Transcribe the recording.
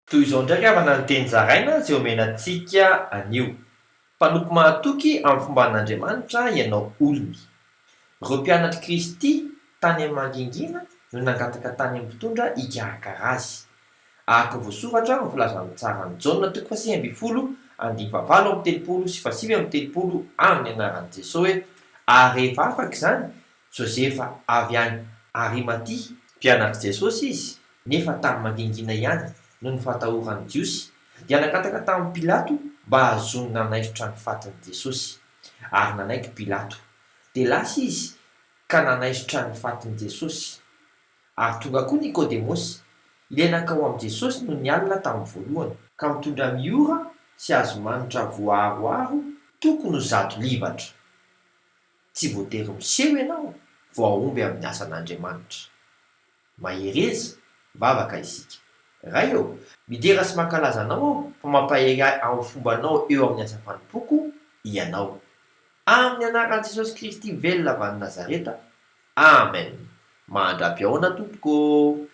toy izao ndraiky avana ny teny zaraina zay omenantsika anio mpanompo mahatoky amin'ny fomba an'andriamanitra ianao olony ireo mpianatry kristy tany amin'ny mangingina no nangataka tany amin'ny mpitondra hikarakara azy araka voasoratra ny filazan'ny tsara ny jaona toko fasih amby folo andimy favalo amin'ny telopolo sy fasivy amin'ny telopolo amin'ny anaran'i jesosy hoe ary rehefa afaka izany josefa avy any arimaty mpianatry jesosy izy nefa tany mangingina ihany no ny fatahorany jiosy dia nangataka tamin'ny pilato mba hazony nanaisitra ny fatiny jesosy ary nanaiky pilato dia lasa izy ka nanaisitra ny fatiny jesosy ary tonga koa nikodemosy ilay nankao amin'i jesosy no ny alina tamin'ny voalohany ka mitondra miora sy azo manitra voaharoaro tokony ho zato livatra tsy voatery miseho ianao vao aomby amin'ny asan'andriamanitra mahereza vavaka isika ray eo midera sy mankalazanao ao fa mampahery amin'ny fombanao eo amin'ny asa fanimpoko ianao amin'ny anaran'i jesosy kristy velona avy any nazareta amen mandra-piaona tompoko.